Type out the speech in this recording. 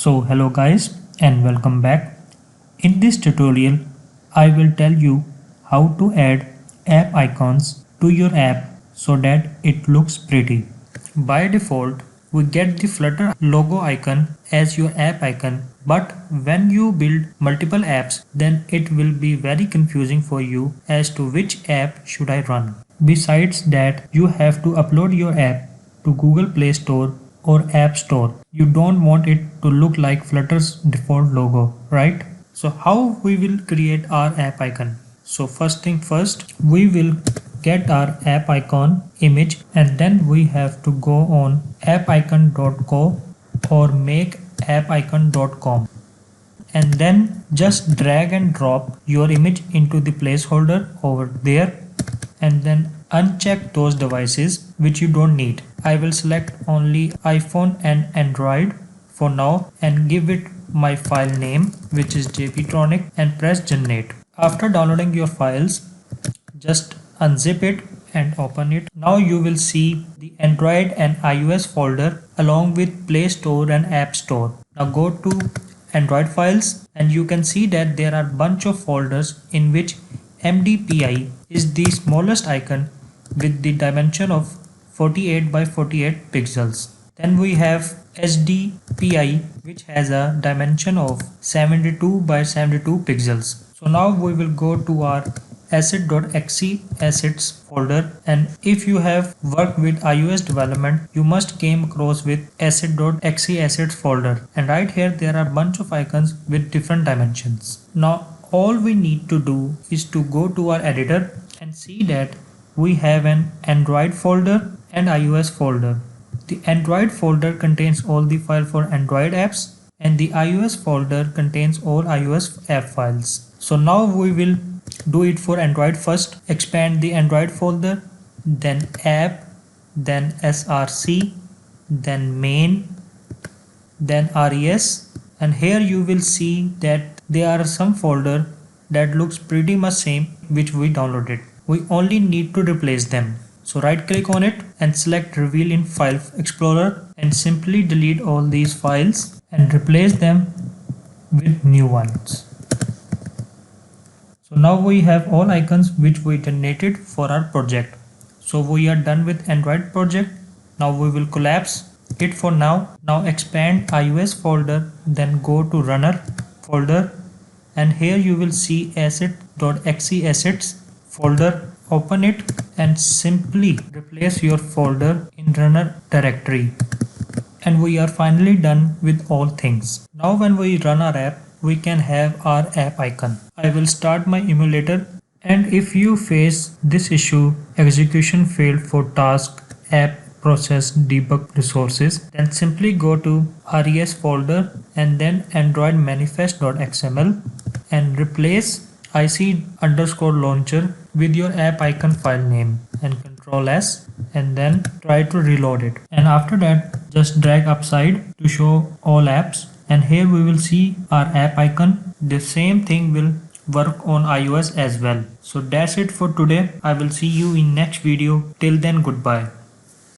Hello guys and welcome back. In this tutorial I will tell you how to add app icons to your app so that it looks pretty. By default we get the Flutter logo icon as your app icon, but when you build multiple apps then it will be very confusing for you as to which app should I run. Besides that, you have to upload your app to Google Play Store or App Store. You don't want it to look like Flutter's default logo, right? So how we will create our app icon? So first thing first, we will get our app icon image and then we have to go on appicon.co or make appicon.com and then just drag and drop your image into the placeholder over there and then uncheck those devices which you don't need. I will select only iPhone and Android for now and give it my file name, which is jptronic, and press generate. After downloading your files, just unzip it and open it. Now you will see the Android and iOS folder along with Play Store and App Store. Now go to Android files and you can see that there are bunch of folders in which MDPI is the smallest icon with the dimension of 48 by 48 pixels. Then we have SDPI, which has a dimension of 72 by 72 pixels. So now we will go to our asset.exe assets folder, and if you have worked with iOS development you must came across with asset.exe assets folder, and right here there are bunch of icons with different dimensions. Now all we need to do is to go to our editor and see that we have an Android folder and iOS folder. The Android folder contains all the files for Android apps and the iOS folder contains all iOS app files. So now we will do it for Android first. Expand the Android folder, then app, then src, then main, then res, and here you will see that there are some folder that looks pretty much same which we downloaded. We only need to replace them. So right click on it and select reveal in file explorer and simply delete all these files and replace them with new ones. So now we have all icons which we generated for our project. So we are done with Android project. Now we will collapse it for now. Now expand iOS folder, then go to runner folder, and here you will see asset.exe assets folder. Open it and simply replace your folder in runner directory. And we are finally done with all things. Now when we run our app, we can have our app icon. I will start my emulator, and if you face this issue, execution failed for task app process debug resources, then simply go to res folder and then android manifest.xml and replace ic_launcher with your app icon file name and Ctrl S and then try to reload it, and after that just drag upside to show all apps, and here we will see our app icon. The same thing will work on iOS as well. So that's it for today. I will see you in next video. Till then, goodbye.